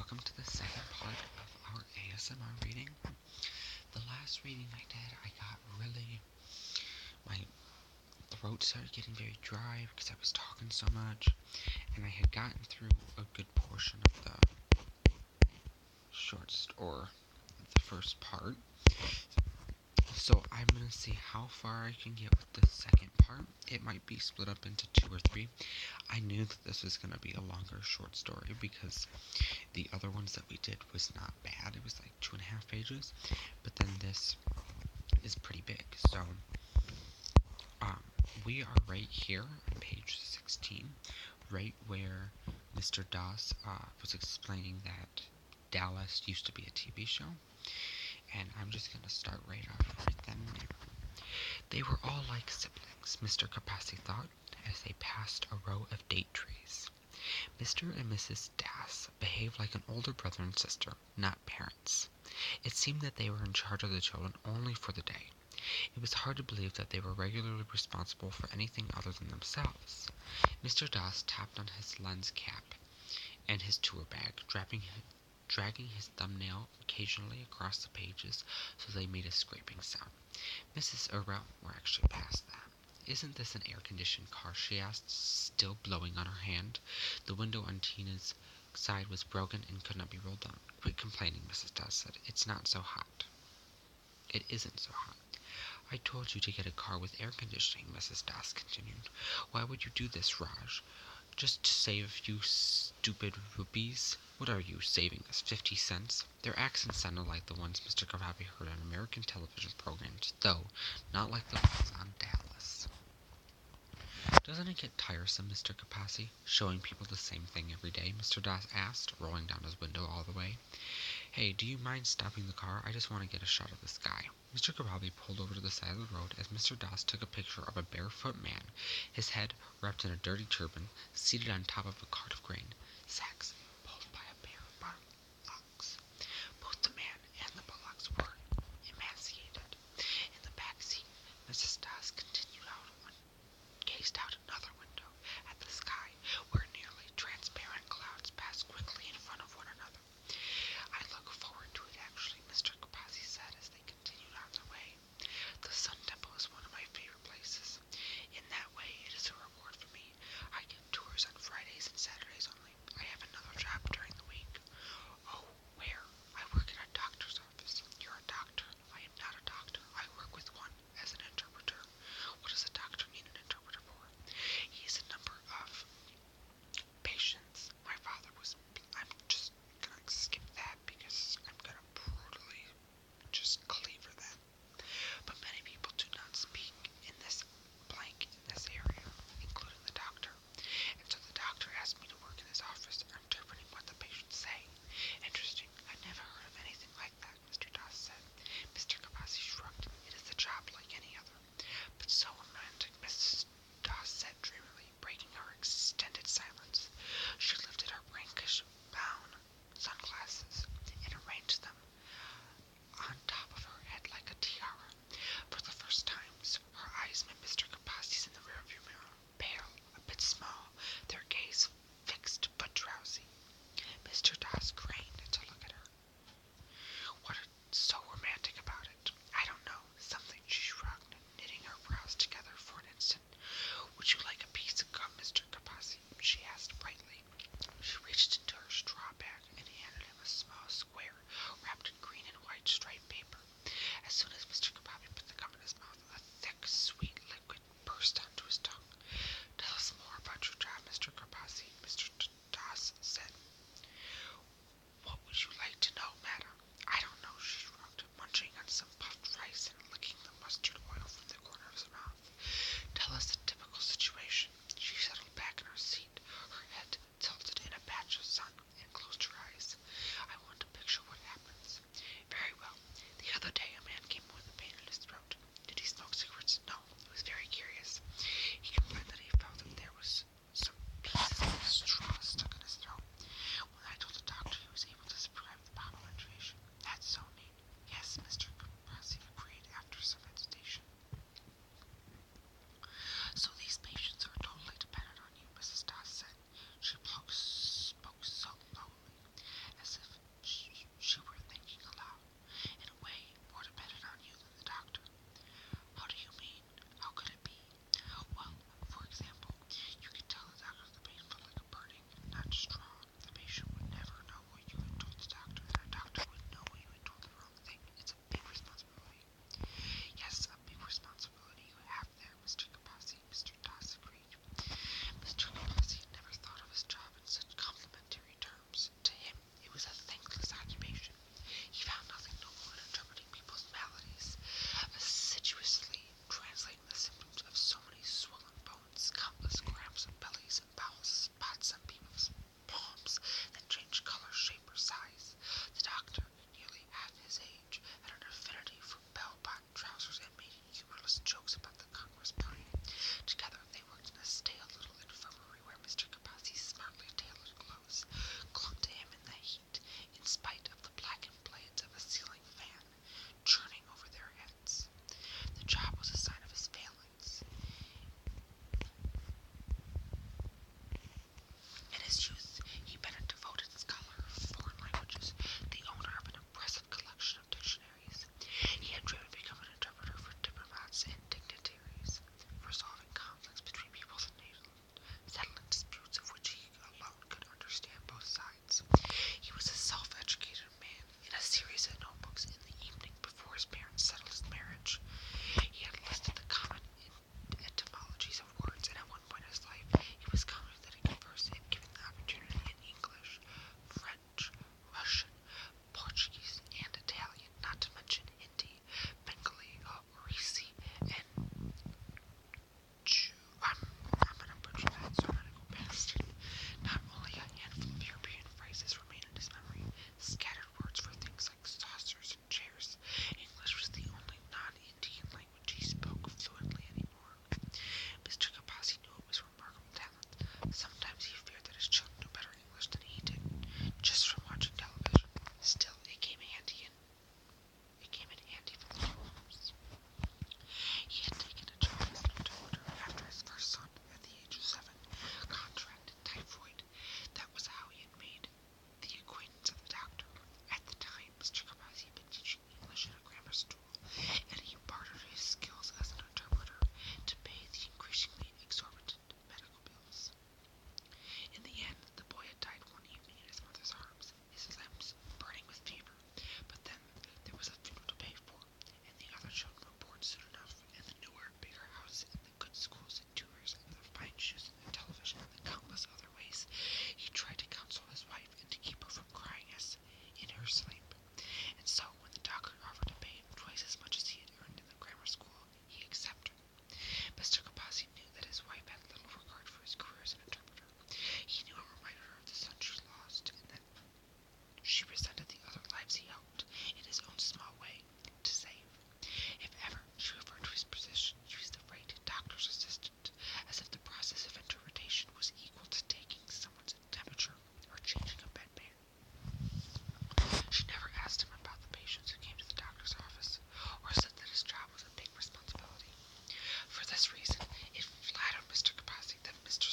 welcome to the second part of our ASMR reading. The last reading I did, my throat started getting very dry because I was talking so much, and I had gotten through a good portion of the or the first part. So I'm going to see how far I can get with the second part. It might be split up into 2 or 3. I knew that this was going to be a longer short story because the other ones that we did was not bad. It was like 2.5 pages, but then this is pretty big. So um, we are right here on page 16, right where Mr. Doss was explaining that Dallas used to be a TV show, and I'm just going to start right off right then. They were all like siblings, Mr. Capassi thought, as they passed a row of date trees. Mr. and Mrs. Dass behaved like an older brother and sister, not parents. It seemed that they were in charge of the children only for the day. It was hard to believe that they were regularly responsible for anything other than themselves. Mr. Dass tapped on his lens cap and his tour bag, dragging his thumbnail occasionally across the pages so they made a scraping sound. Mrs. Earl were actually past that. "Isn't this an air-conditioned car?" she asked, still blowing on her hand. The window on Tina's side was broken and could not be rolled down. "Quit complaining," Mrs. Dass said. "It's not so hot." "It isn't so hot." "I told you to get a car with air conditioning," Mrs. Dass continued. "Why would you do this, Raj? Just to save a few stupid rupees? What are you saving us, 50 cents? Their accents sounded like the ones Mr. Kapabi heard on American television programs, though not like the ones on Dallas. "Doesn't it get tiresome, Mr. Capassi, showing people the same thing every day?" Mr. Dass asked, rolling down his window all the way. "Hey, do you mind stopping the car? I just want to get a shot of the sky." Mr. Kapabi pulled over to the side of the road as Mr. Dass took a picture of a barefoot man, his head wrapped in a dirty turban, seated on top of a cart of grain sacks pulled by a pair of bullocks. Both the man and the bullocks were emaciated. In the back seat, Mrs. Dass gazed out another window at the sky, where nearly transparent clouds passed quickly in front of one another. "I look forward to it, actually," Mr. Capazzi said as they continued on their way. "The Sun Temple is one of my favorite places. In that way, it is a reward for me. I give tours on Fridays and Saturdays only. I have another job his age, had an affinity for bell-bottom trousers and made humorless jokes about the Congress Party. Together, they worked in a stale little infirmary where Mr. Capassi's smartly tailored clothes clung to him in the heat, in spite of the blackened blades of a ceiling fan churning over their heads. The job was a sign of his failings. In his youth, he'd been a devoted scholar of foreign languages, the owner of an impressive collection of dictionaries. He had dreamed of becoming an interpreter for diplomats and dignitaries, resolving conflicts between peoples and nations, settling disputes of which he alone could understand both sides. He was a self-educated man. In a series of notebooks in the evening before his parents settled his marriage, he had listed the common etymologies of words, and at one point in his life, he was confident that he conversed, if given the opportunity, in English, French, Russian, Portuguese, and Italian, not to mention Hindi, Bengali, Orisi, and I'm gonna butcher that, so I'm gonna go past it. Not only a handful of European phrases remained in his memory, scattered words for things like saucers and chairs. English was the only non-Indian language he spoke fluently anymore. Mr. Capassi knew it was remarkable talent. Sometimes he feared that his children knew better English than he did, just from watching television. Still, it came in handy for the homes. He had taken a job as an interpreter after his first son, at the age of 7, contracted typhoid. That was how he had made the acquaintance of the doctor. At the time, Mr. Capassi had been teaching English in a grammar school, and he bartered his skills as an interpreter to pay the increasingly exorbitant medical bills. In the end, the boy had died one evening in his mother's arms, his limbs burning with fever. But then there was a funeral to pay for, and the other children were born soon enough, and the newer, bigger house, and the good schools and tutors, and the fine shoes, and the television, and the countless other ways. He tried to console his wife and to keep her from crying as in her sleep. And so, when the doctor offered to pay him twice as much as he had earned in the grammar school, he accepted. Mr. Capassi knew that his wife had little regard for his career as an interpreter. He knew it reminded her of the son she lost, and that she resented the other lives he helped, in his own small way, to save. If ever she referred to his position, she used the phrase doctor's assistant, as if the process of interpretation was equal to taking someone's temperature or changing a bedpan. She never asked him about the patients who came to the doctor's office, or said that his job was a big responsibility. For this reason, it flattered Mr. Capassi that Mr.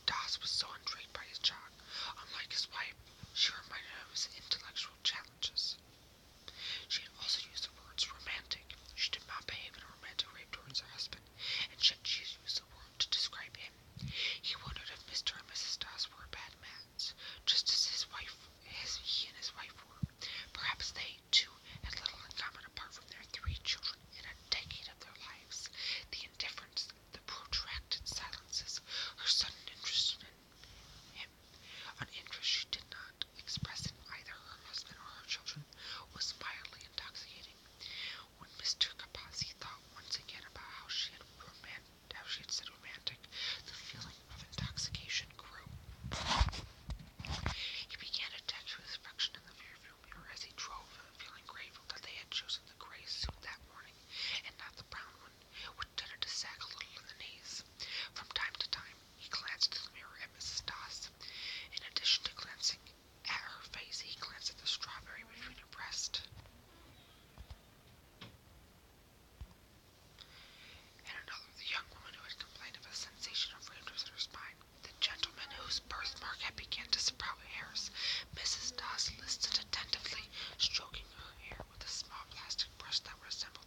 Doss was so intrigued by his job. Unlike his wife, she reminded him of his intellectual challenges. She had also used the words romantic. She did not behave in a romantic way towards her husband, and yet she had used the word to describe him. He wondered if Mr. and Mrs. Doss were a bad match, just as he and his wife were. Perhaps they, too, had little in common apart from their 3 children in a decade of their lives. The indifference, the protracted silences, her sudden interest in him, an interest she did not express in either her husband or her children, was mildly intoxicating. When Mr. Capassi thought once again about how she had said romantic, the feeling of intoxication grew. He began to tattoo his reflection in the rearview mirror as he drove, feeling grateful that they had chosen the gray suit that morning, and not the brown one, which tended to sag a little in the knees. From time to time, he glanced through the mirror at Mrs. Doss. In addition to glancing at her face, he glanced at the strawberry between her breast. And another, the young woman who had complained of a sensation of redness in her spine, the gentleman whose birthmark had begun to sprout hairs. Mrs. Doss listened attentively, stroking her hair with a small plastic brush that resembled